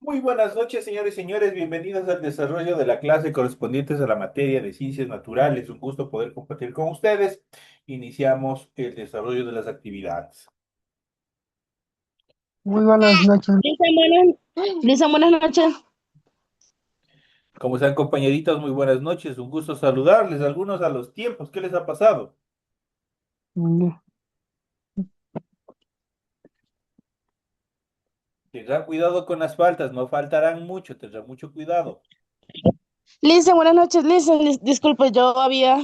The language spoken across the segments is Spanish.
Muy buenas noches, señores y señores. Bienvenidos al desarrollo de la clase correspondientes a la materia de ciencias naturales. Un gusto poder compartir con ustedes. Iniciamos el desarrollo de las actividades. Muy buenas noches. Buenas noches. Como están, compañeritos? Muy buenas noches. Un gusto saludarles. Algunos a los tiempos. ¿Qué les ha pasado? Mm, Tendrán cuidado con las faltas. No faltarán mucho. Tendrán mucho cuidado. Listen, buenas noches. Listen, disculpe, yo había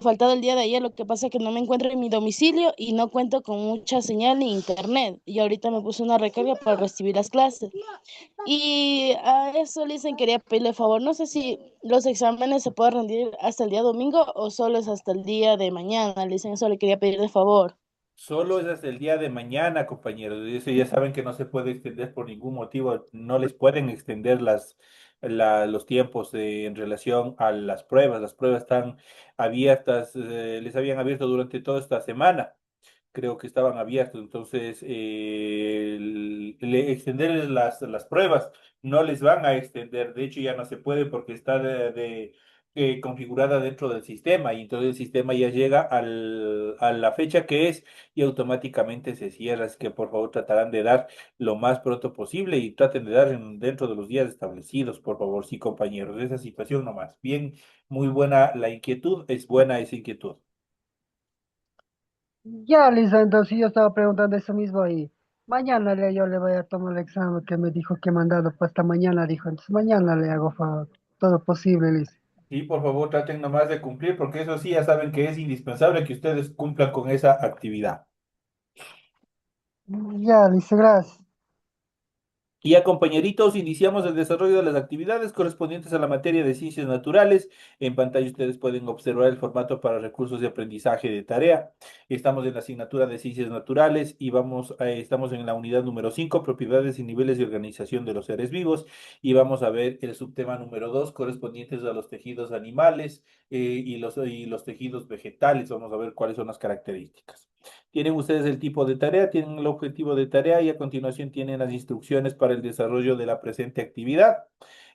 faltado el día de ayer. Lo que pasa es que no me encuentro en mi domicilio y no cuento con mucha señal ni internet. Y ahorita me puse una recarga para recibir las clases. Y a eso, Listen, quería pedirle favor. No sé si los exámenes se pueden rendir hasta el día domingo o solo es hasta el día de mañana. Listen, eso le quería pedir de favor. Solo es hasta el día de mañana, compañeros. Y eso ya saben que no se puede extender por ningún motivo. No les pueden extender los tiempos en relación a las pruebas. Las pruebas están abiertas, les habían abierto durante toda esta semana. Creo que estaban abiertos. Entonces, extenderles las pruebas no les van a extender. De hecho, ya no se puede porque está configurada dentro del sistema y entonces el sistema ya llega a la fecha que es y automáticamente se cierra. Así que por favor tratarán de dar lo más pronto posible y traten de dar dentro de los días establecidos, por favor, sí, compañeros. Esa situación nomás. Bien, muy buena la inquietud, es buena esa inquietud. Ya, Lisa, entonces yo estaba preguntando eso mismo y mañana yo le voy a tomar el examen que me dijo que he mandado para esta mañana, dijo. Entonces mañana le hago todo posible, Lisa. Sí, por favor, traten nomás de cumplir, porque eso sí, ya saben que es indispensable que ustedes cumplan con esa actividad. Ya, Lisa, gracias. Y ya, compañeritos, iniciamos el desarrollo de las actividades correspondientes a la materia de ciencias naturales. En pantalla ustedes pueden observar el formato para recursos de aprendizaje de tarea. Estamos en la asignatura de ciencias naturales y estamos en la unidad número 5, propiedades y niveles de organización de los seres vivos. Y vamos a ver el subtema número 2, correspondientes a los tejidos animales y los tejidos vegetales. Vamos a ver cuáles son las características. Tienen ustedes el tipo de tarea, tienen el objetivo de tarea y a continuación tienen las instrucciones para el desarrollo de la presente actividad.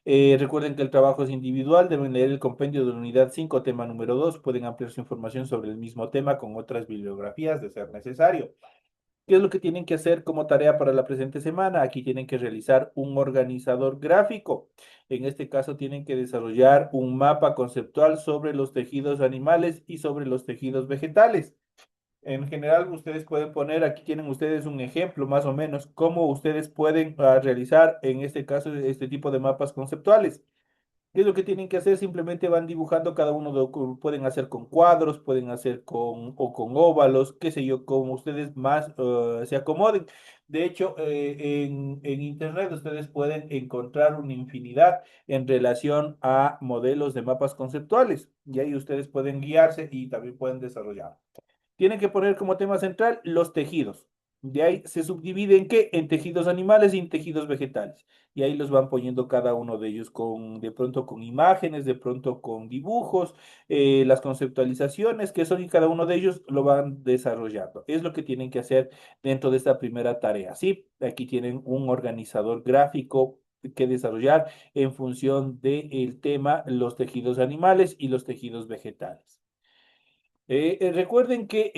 Recuerden que el trabajo es individual, deben leer el compendio de la unidad 5, tema número 2. Pueden ampliar su información sobre el mismo tema con otras bibliografías de ser necesario. ¿Qué es lo que tienen que hacer como tarea para la presente semana? Aquí tienen que realizar un organizador gráfico. En este caso tienen que desarrollar un mapa conceptual sobre los tejidos animales y sobre los tejidos vegetales. En general, ustedes pueden poner, aquí tienen ustedes un ejemplo más o menos, cómo ustedes pueden realizar en este caso este tipo de mapas conceptuales. ¿Qué es lo que tienen que hacer? Simplemente van dibujando cada uno pueden hacer con cuadros, pueden hacer con óvalos, qué sé yo, como ustedes más se acomoden. De hecho, en Internet ustedes pueden encontrar una infinidad en relación a modelos de mapas conceptuales y ahí ustedes pueden guiarse y también pueden desarrollar. Tienen que poner como tema central los tejidos. De ahí se subdivide en qué? En tejidos animales y en tejidos vegetales. Y ahí los van poniendo cada uno de ellos de pronto con imágenes, de pronto con dibujos, las conceptualizaciones que son y cada uno de ellos lo van desarrollando. Es lo que tienen que hacer dentro de esta primera tarea. Sí, aquí tienen un organizador gráfico que desarrollar en función del tema los tejidos animales y los tejidos vegetales. Recuerden que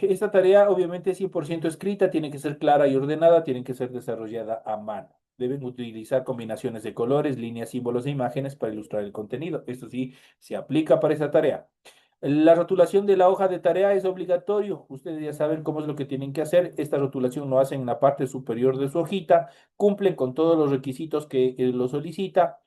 esta tarea obviamente es 100% escrita, tiene que ser clara y ordenada, tiene que ser desarrollada a mano. Deben utilizar combinaciones de colores, líneas, símbolos e imágenes para ilustrar el contenido. Esto sí, se aplica para esta tarea. La rotulación de la hoja de tarea es obligatorio. Ustedes ya saben cómo es lo que tienen que hacer. Esta rotulación lo hacen en la parte superior de su hojita, cumplen con todos los requisitos que lo solicita.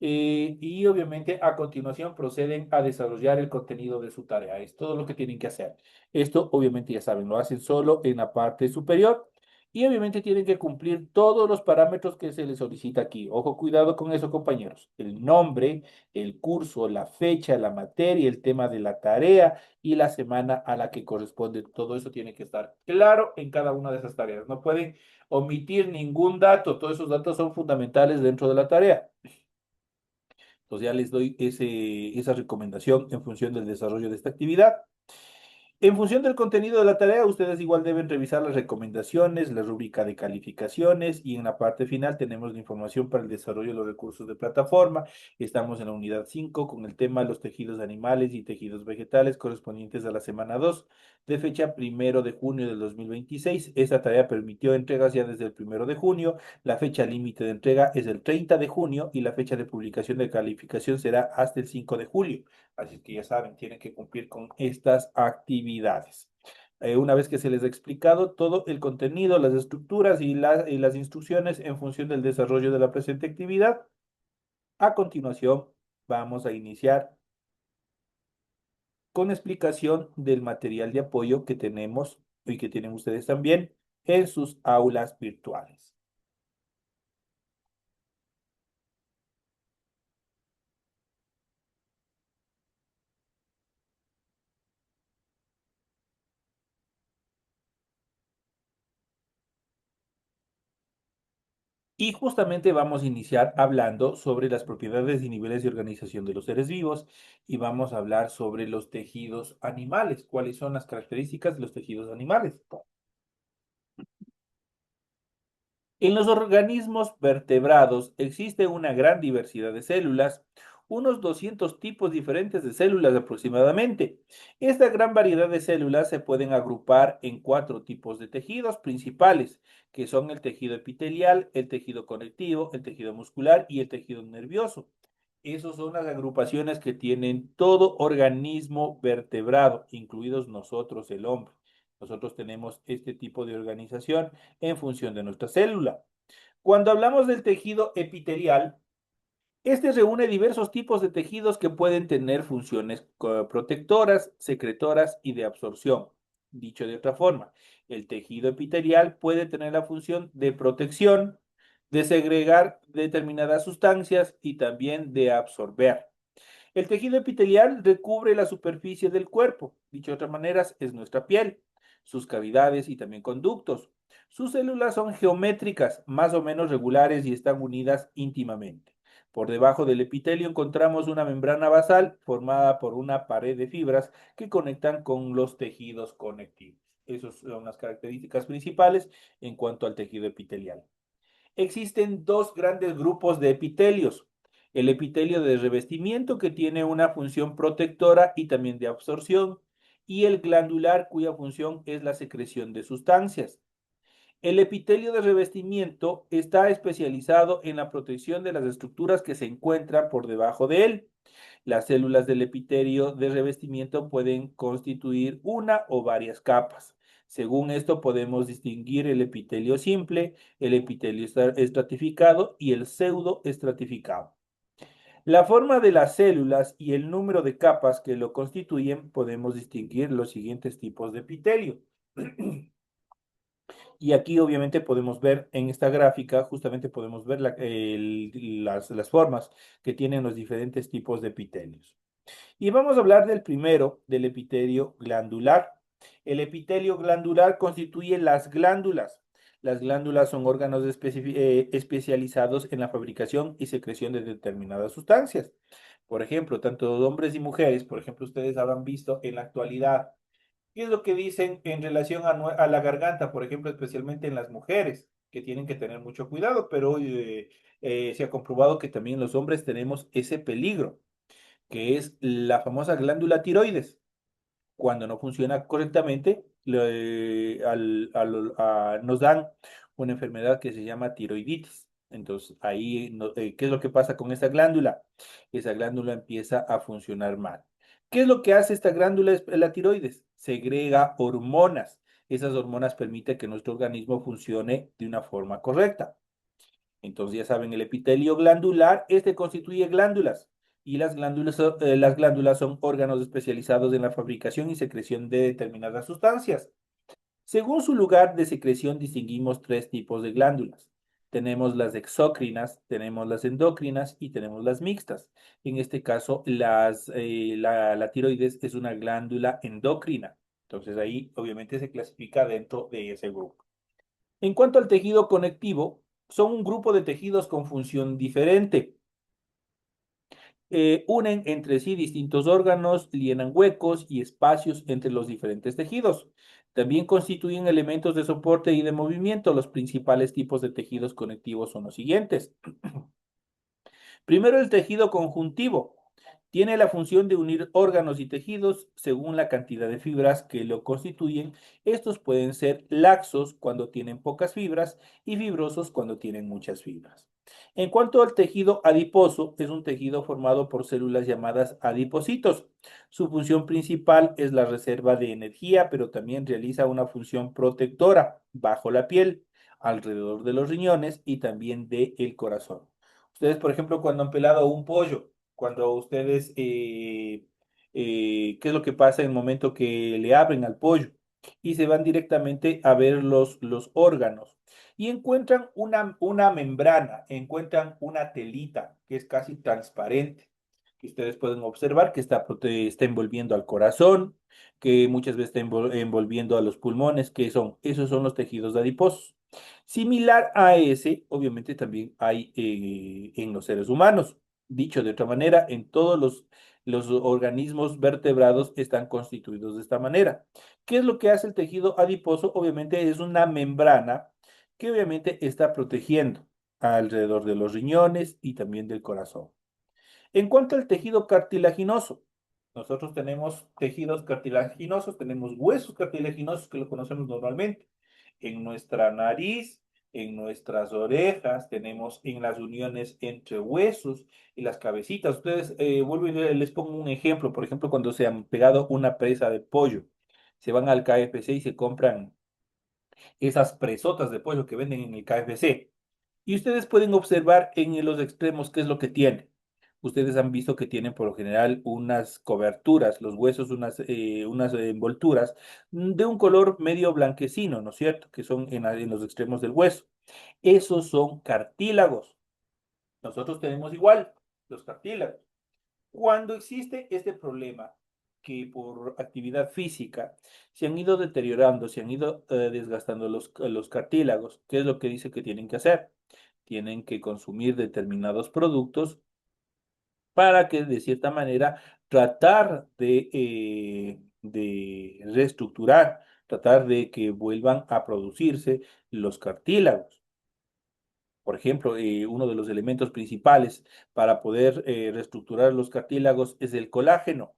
Y obviamente a continuación proceden a desarrollar el contenido de su tarea. Es todo lo que tienen que hacer. Esto obviamente ya saben, lo hacen solo en la parte superior y obviamente tienen que cumplir todos los parámetros que se les solicita aquí. Ojo, cuidado con eso, compañeros. El nombre, el curso, la fecha, la materia, el tema de la tarea y la semana a la que corresponde. Todo eso tiene que estar claro en cada una de esas tareas. No pueden omitir ningún dato. Todos esos datos son fundamentales dentro de la tarea. Entonces ya les doy esa recomendación en función del desarrollo de esta actividad. En función del contenido de la tarea, ustedes igual deben revisar las recomendaciones, la rúbrica de calificaciones y en la parte final tenemos la información para el desarrollo de los recursos de plataforma. Estamos en la unidad 5 con el tema los tejidos animales y tejidos vegetales correspondientes a la semana 2 de fecha 1 de junio del 2026. Esta tarea permitió entregas ya desde el 1 de junio. La fecha límite de entrega es el 30 de junio y la fecha de publicación de calificación será hasta el 5 de julio. Así que ya saben, tienen que cumplir con estas actividades. Una vez que se les ha explicado todo el contenido, las estructuras y las instrucciones en función del desarrollo de la presente actividad, a continuación vamos a iniciar con explicación del material de apoyo que tenemos y que tienen ustedes también en sus aulas virtuales. Y justamente vamos a iniciar hablando sobre las propiedades y niveles de organización de los seres vivos y vamos a hablar sobre los tejidos animales. ¿Cuáles son las características de los tejidos animales? En los organismos vertebrados existe una gran diversidad de células, unos 200 tipos diferentes de células aproximadamente. Esta gran variedad de células se pueden agrupar en cuatro tipos de tejidos principales, que son el tejido epitelial, el tejido conectivo, el tejido muscular y el tejido nervioso. Esas son las agrupaciones que tienen todo organismo vertebrado, incluidos nosotros, el hombre. Nosotros tenemos este tipo de organización en función de nuestra célula. Cuando hablamos del tejido epitelial, este reúne diversos tipos de tejidos que pueden tener funciones protectoras, secretoras y de absorción. Dicho de otra forma, el tejido epitelial puede tener la función de protección, de segregar determinadas sustancias y también de absorber. El tejido epitelial recubre la superficie del cuerpo, dicho de otras maneras, es nuestra piel, sus cavidades y también conductos. Sus células son geométricas, más o menos regulares y están unidas íntimamente. Por debajo del epitelio encontramos una membrana basal formada por una pared de fibras que conectan con los tejidos conectivos. Esas son las características principales en cuanto al tejido epitelial. Existen dos grandes grupos de epitelios. El epitelio de revestimiento, que tiene una función protectora y también de absorción, y el glandular, cuya función es la secreción de sustancias. El epitelio de revestimiento está especializado en la protección de las estructuras que se encuentran por debajo de él. Las células del epitelio de revestimiento pueden constituir una o varias capas. Según esto podemos distinguir el epitelio simple, el epitelio estratificado y el pseudoestratificado. La forma de las células y el número de capas que lo constituyen podemos distinguir los siguientes tipos de epitelio. Y aquí obviamente podemos ver en esta gráfica, justamente podemos ver las formas que tienen los diferentes tipos de epitelios. Y vamos a hablar del primero, del epitelio glandular. El epitelio glandular constituye las glándulas. Las glándulas son órganos especializados en la fabricación y secreción de determinadas sustancias. Por ejemplo, tanto hombres y mujeres, por ejemplo, ustedes habrán visto en la actualidad qué es lo que dicen en relación a la garganta, por ejemplo, especialmente en las mujeres, que tienen que tener mucho cuidado, pero se ha comprobado que también los hombres tenemos ese peligro, que es la famosa glándula tiroides. Cuando no funciona correctamente, nos dan una enfermedad que se llama tiroiditis. Entonces, ahí, ¿qué es lo que pasa con esa glándula? Esa glándula empieza a funcionar mal. ¿Qué es lo que hace esta glándula, la tiroides? Segrega hormonas. Esas hormonas permiten que nuestro organismo funcione de una forma correcta. Entonces ya saben, el epitelio glandular, este constituye glándulas y las glándulas son órganos especializados en la fabricación y secreción de determinadas sustancias. Según su lugar de secreción distinguimos tres tipos de glándulas. Tenemos las exócrinas, tenemos las endócrinas y tenemos las mixtas. En este caso, la tiroides es una glándula endocrina. Entonces ahí obviamente se clasifica dentro de ese grupo. En cuanto al tejido conectivo, son un grupo de tejidos con función diferente. unen entre sí distintos órganos, llenan huecos y espacios entre los diferentes tejidos. También constituyen elementos de soporte y de movimiento. Los principales tipos de tejidos conectivos son los siguientes. Primero, el tejido conjuntivo. Tiene la función de unir órganos y tejidos según la cantidad de fibras que lo constituyen. Estos pueden ser laxos cuando tienen pocas fibras y fibrosos cuando tienen muchas fibras. En cuanto al tejido adiposo, es un tejido formado por células llamadas adipocitos. Su función principal es la reserva de energía, pero también realiza una función protectora bajo la piel, alrededor de los riñones y también del corazón. Ustedes, por ejemplo, cuando han pelado un pollo, cuando ustedes, ¿qué es lo que pasa en el momento que le abren al pollo? Y se van directamente a ver los órganos y encuentran una membrana, encuentran una telita que es casi transparente, que ustedes pueden observar que está envolviendo al corazón, que muchas veces está envolviendo a los pulmones, que son, esos son los tejidos adiposos. Similar a ese, obviamente también hay en los seres humanos. Dicho de otra manera, en todos los organismos vertebrados están constituidos de esta manera. ¿Qué es lo que hace el tejido adiposo? Obviamente es una membrana que obviamente está protegiendo alrededor de los riñones y también del corazón. En cuanto al tejido cartilaginoso, nosotros tenemos tejidos cartilaginosos, tenemos huesos cartilaginosos que lo conocemos normalmente. En nuestra nariz, en nuestras orejas, tenemos en las uniones entre huesos y las cabecitas. Ustedes, vuelvo y les pongo un ejemplo. Por ejemplo, cuando se han pegado una presa de pollo, se van al KFC y se compran esas presotas de pollo que venden en el KFC. Y ustedes pueden observar en los extremos qué es lo que tienen. Ustedes han visto que tienen por lo general unas coberturas, los huesos, unas envolturas de un color medio blanquecino, ¿no es cierto? Que son en los extremos del hueso. Esos son cartílagos. Nosotros tenemos igual los cartílagos. Cuando existe este problema, que por actividad física se han ido deteriorando, se han ido desgastando los cartílagos, ¿qué es lo que dice que tienen que hacer? Tienen que consumir determinados productos para que de cierta manera tratar de reestructurar, tratar de que vuelvan a producirse los cartílagos. Por ejemplo, uno de los elementos principales para poder reestructurar los cartílagos es el colágeno.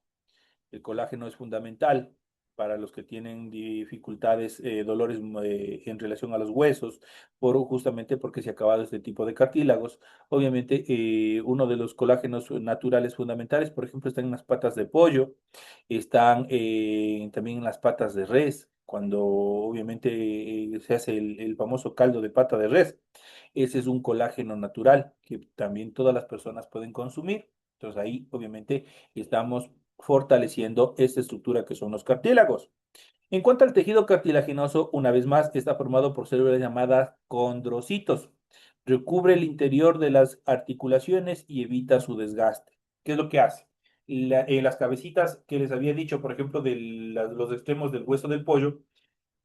El colágeno es fundamental para los que tienen dificultades, dolores en relación a los huesos, justamente porque se ha acabado este tipo de cartílagos. Obviamente, uno de los colágenos naturales fundamentales, por ejemplo, están en las patas de pollo, están también en las patas de res, cuando obviamente se hace el famoso caldo de pata de res. Ese es un colágeno natural que también todas las personas pueden consumir. Entonces ahí obviamente estamos fortaleciendo esta estructura que son los cartílagos. En cuanto al tejido cartilaginoso, una vez más, está formado por células llamadas condrocitos. Recubre el interior de las articulaciones y evita su desgaste. ¿Qué es lo que hace? En las cabecitas que les había dicho, por ejemplo, de los extremos del hueso del pollo,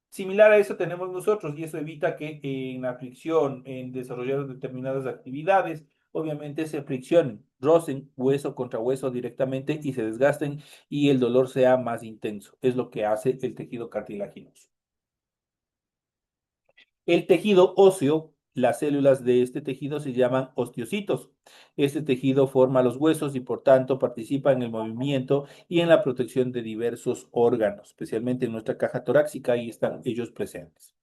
similar a eso tenemos nosotros y eso evita que en la fricción, en desarrollar determinadas actividades, obviamente se friccionen, rocen hueso contra hueso directamente y se desgasten y el dolor sea más intenso. Es lo que hace el tejido cartilaginoso. El tejido óseo, las células de este tejido se llaman osteocitos. Este tejido forma los huesos y por tanto participa en el movimiento y en la protección de diversos órganos, especialmente en nuestra caja torácica y están ellos presentes.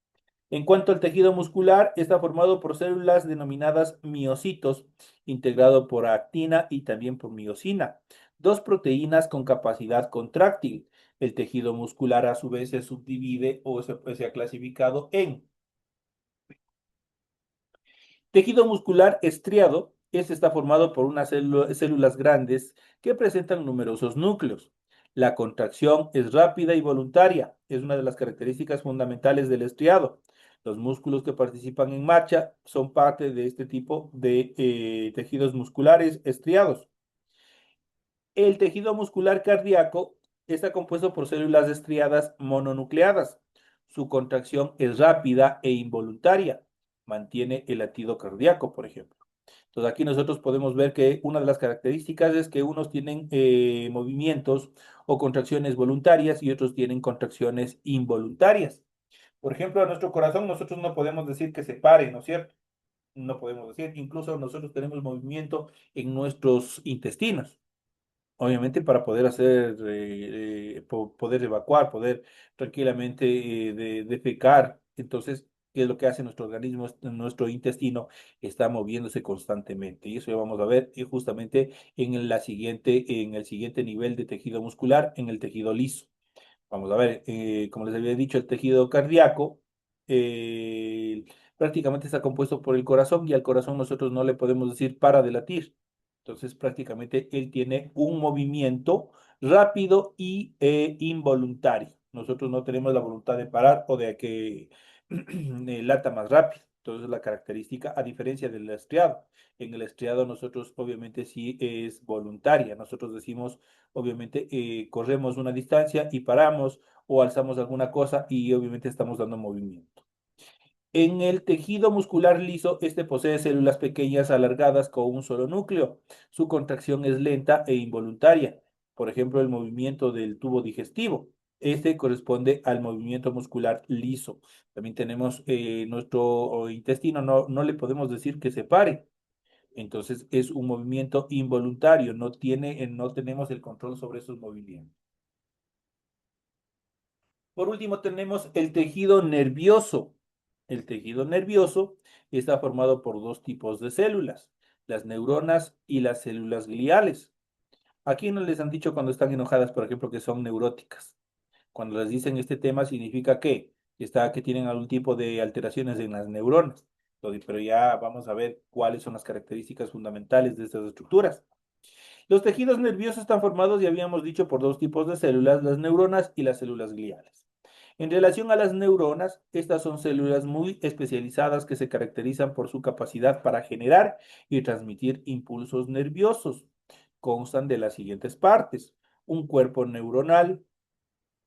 En cuanto al tejido muscular, está formado por células denominadas miocitos, integrado por actina y también por miosina, dos proteínas con capacidad contráctil. El tejido muscular a su vez se subdivide o se ha clasificado en tejido muscular estriado. Este está formado por unas células grandes que presentan numerosos núcleos. La contracción es rápida y voluntaria. Es una de las características fundamentales del estriado. Los músculos que participan en marcha son parte de este tipo de tejidos musculares estriados. El tejido muscular cardíaco está compuesto por células estriadas mononucleadas. Su contracción es rápida e involuntaria. Mantiene el latido cardíaco, por ejemplo. Entonces aquí nosotros podemos ver que una de las características es que unos tienen movimientos o contracciones voluntarias y otros tienen contracciones involuntarias. Por ejemplo, a nuestro corazón nosotros no podemos decir que se pare, ¿no es cierto? No podemos decir, incluso nosotros tenemos movimiento en nuestros intestinos, obviamente para poder hacer, poder evacuar, poder tranquilamente defecar. Entonces, ¿qué es lo que hace nuestro organismo? Nuestro intestino está moviéndose constantemente. Y eso ya vamos a ver justamente en el siguiente nivel de tejido muscular, en el tejido liso. Vamos a ver, como les había dicho, el tejido cardíaco eh, prácticamente está compuesto por el corazón y al corazón nosotros no le podemos decir para de latir. Entonces prácticamente él tiene un movimiento rápido y involuntario. Nosotros no tenemos la voluntad de parar o de que lata más rápido. Entonces la característica, a diferencia del estriado. En el estriado nosotros obviamente sí es voluntaria. Nosotros decimos obviamente corremos una distancia y paramos o alzamos alguna cosa y obviamente estamos dando movimiento. En el tejido muscular liso, este posee células pequeñas alargadas con un solo núcleo. Su contracción es lenta e involuntaria. Por ejemplo, el movimiento del tubo digestivo. Este corresponde al movimiento muscular liso. También tenemos nuestro intestino, no le podemos decir que se pare. Entonces es un movimiento involuntario, no tenemos el control sobre esos movimientos. Por último, tenemos el tejido nervioso. El tejido nervioso está formado por dos tipos de células, las neuronas y las células gliales. Aquí no les han dicho cuando están enojadas, por ejemplo, que son neuróticas. Cuando les dicen este tema significa que tienen algún tipo de alteraciones en las neuronas. Pero ya vamos a ver cuáles son las características fundamentales de estas estructuras. Los tejidos nerviosos están formados, ya habíamos dicho, por dos tipos de células, las neuronas y las células gliales. En relación a las neuronas, estas son células muy especializadas que se caracterizan por su capacidad para generar y transmitir impulsos nerviosos. Constan de las siguientes partes: un cuerpo neuronal,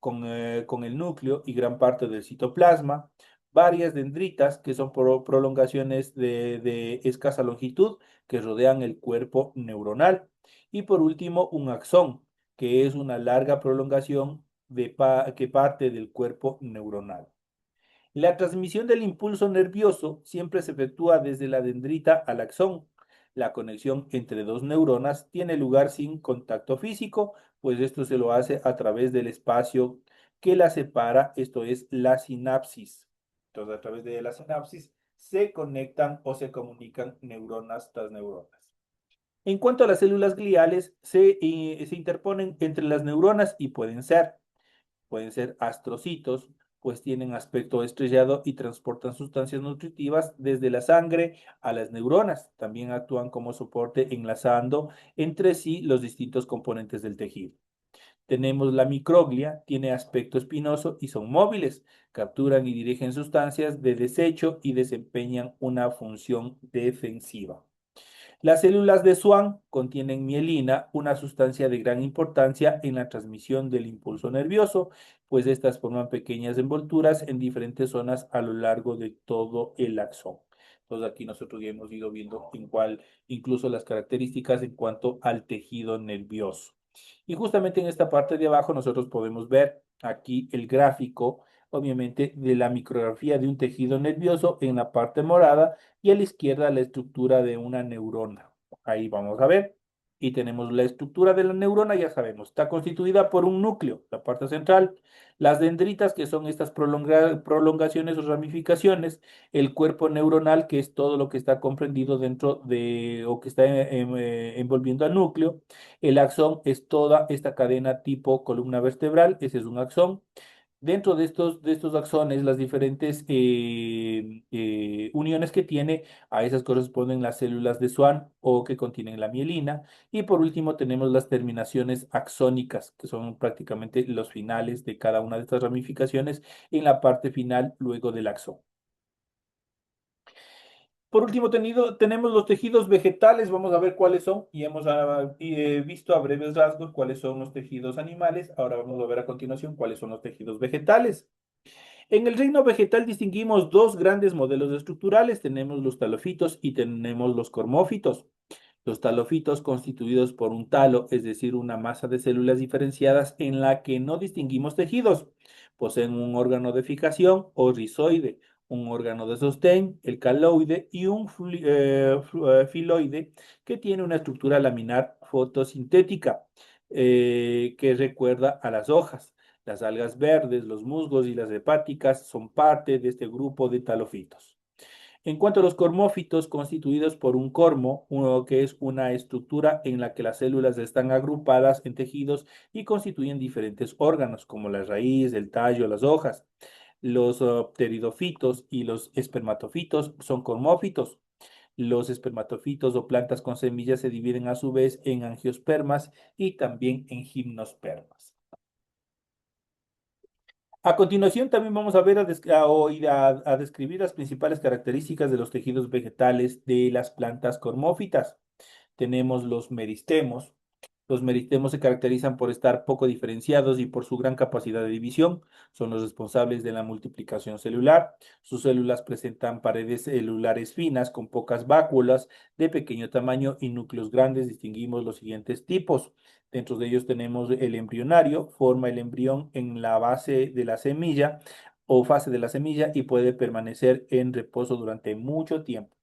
con el núcleo y gran parte del citoplasma, varias dendritas, que son prolongaciones de escasa longitud que rodean el cuerpo neuronal, y por último un axón, que es una larga prolongación que parte del cuerpo neuronal. La transmisión del impulso nervioso siempre se efectúa desde la dendrita al axón. La conexión entre dos neuronas tiene lugar sin contacto físico, pues esto se lo hace a través del espacio que la separa, esto es la sinapsis. Entonces, a través de la sinapsis se conectan o se comunican neuronas tras neuronas. En cuanto a las células gliales, se interponen entre las neuronas y pueden ser astrocitos, pues tienen aspecto estrellado y transportan sustancias nutritivas desde la sangre a las neuronas. También actúan como soporte enlazando entre sí los distintos componentes del tejido. Tenemos la microglia, tiene aspecto espinoso y son móviles, capturan y dirigen sustancias de desecho y desempeñan una función defensiva. Las células de Schwann contienen mielina, una sustancia de gran importancia en la transmisión del impulso nervioso, pues estas forman pequeñas envolturas en diferentes zonas a lo largo de todo el axón. Entonces aquí nosotros ya hemos ido viendo incluso las características en cuanto al tejido nervioso. Y justamente en esta parte de abajo nosotros podemos ver aquí el gráfico, obviamente, de la micrografía de un tejido nervioso en la parte morada y a la izquierda la estructura de una neurona. Ahí vamos a ver. Y tenemos la estructura de la neurona, ya sabemos, está constituida por un núcleo, la parte central, las dendritas, que son estas prolongaciones o ramificaciones, el cuerpo neuronal, que es todo lo que está comprendido dentro de, o que está envolviendo al núcleo, el axón es toda esta cadena tipo columna vertebral, ese es un axón. Dentro de estos axones, las diferentes uniones que tiene, a esas corresponden las células de Schwann o que contienen la mielina. Y por último tenemos las terminaciones axónicas, que son prácticamente los finales de cada una de estas ramificaciones en la parte final luego del axón. Por último, tenemos los tejidos vegetales, vamos a ver cuáles son, y hemos visto a breves rasgos cuáles son los tejidos animales, ahora vamos a ver a continuación cuáles son los tejidos vegetales. En el reino vegetal distinguimos dos grandes modelos estructurales. Tenemos los talofitos y tenemos los cormófitos. Los talofitos constituidos por un talo, es decir, una masa de células diferenciadas en la que no distinguimos tejidos. Poseen un órgano de fijación o rizoide, un órgano de sostén, el caloide, y un filoide que tiene una estructura laminar fotosintética que recuerda a las hojas. Las algas verdes, los musgos y las hepáticas son parte de este grupo de talofitos. En cuanto a los cormófitos, constituidos por un cormo, uno que es una estructura en la que las células están agrupadas en tejidos y constituyen diferentes órganos, como la raíz, el tallo, las hojas. Los pteridofitos y los espermatofitos son cormófitos. Los espermatofitos o plantas con semillas se dividen a su vez en angiospermas y también en gimnospermas. A continuación, también vamos a ver a describir las principales características de los tejidos vegetales de las plantas cormófitas. Tenemos los meristemos. Los meristemos se caracterizan por estar poco diferenciados y por su gran capacidad de división. Son los responsables de la multiplicación celular. Sus células presentan paredes celulares finas con pocas vácuolas de pequeño tamaño y núcleos grandes. Distinguimos los siguientes tipos. Dentro de ellos tenemos el embrionario, forma el embrión en la base de la semilla o fase de la semilla y puede permanecer en reposo durante mucho tiempo.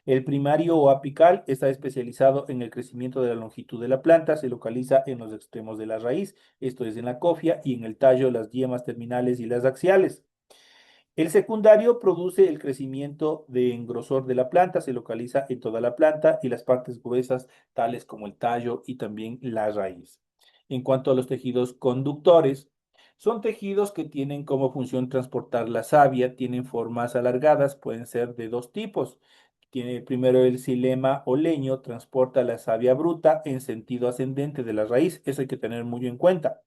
El primario o apical está especializado en el crecimiento de la longitud de la planta, se localiza en los extremos de la raíz, esto es en la cofia, y en el tallo, las yemas terminales y las axiales. El secundario produce el crecimiento de engrosor de la planta, se localiza en toda la planta y las partes gruesas, tales como el tallo y también la raíz. En cuanto a los tejidos conductores, son tejidos que tienen como función transportar la savia, tienen formas alargadas, pueden ser de dos tipos. Tiene primero el xilema o leño, transporta la savia bruta en sentido ascendente de la raíz, eso hay que tener muy en cuenta.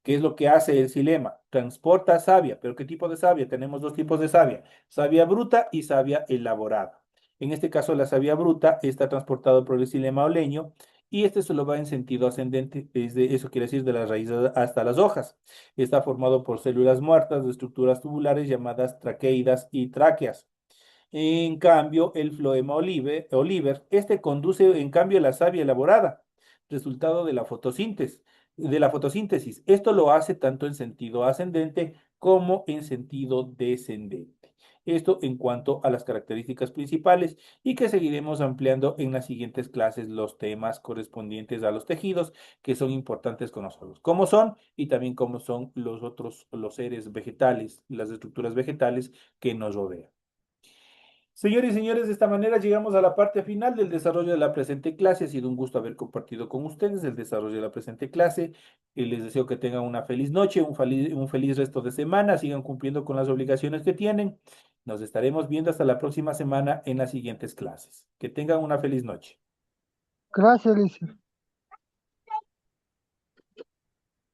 ¿Qué es lo que hace el xilema? Transporta savia, pero ¿qué tipo de savia? Tenemos dos tipos de savia, savia bruta y savia elaborada. En este caso, la savia bruta está transportada por el xilema o leño y este solo va en sentido ascendente, eso quiere decir de las raíces hasta las hojas. Está formado por células muertas de estructuras tubulares llamadas traqueidas y tráqueas. En cambio, el floema oliver, este conduce en cambio la savia elaborada, resultado de la fotosíntesis. Esto lo hace tanto en sentido ascendente como en sentido descendente. Esto en cuanto a las características principales y que seguiremos ampliando en las siguientes clases los temas correspondientes a los tejidos que son importantes conocerlos. Cómo son y también cómo son los seres vegetales, las estructuras vegetales que nos rodean. Señores y señores, de esta manera llegamos a la parte final del desarrollo de la presente clase. Ha sido un gusto haber compartido con ustedes el desarrollo de la presente clase. Les deseo que tengan una feliz noche, un feliz resto de semana, sigan cumpliendo con las obligaciones que tienen. Nos estaremos viendo hasta la próxima semana en las siguientes clases. Que tengan una feliz noche. Gracias, Alicia.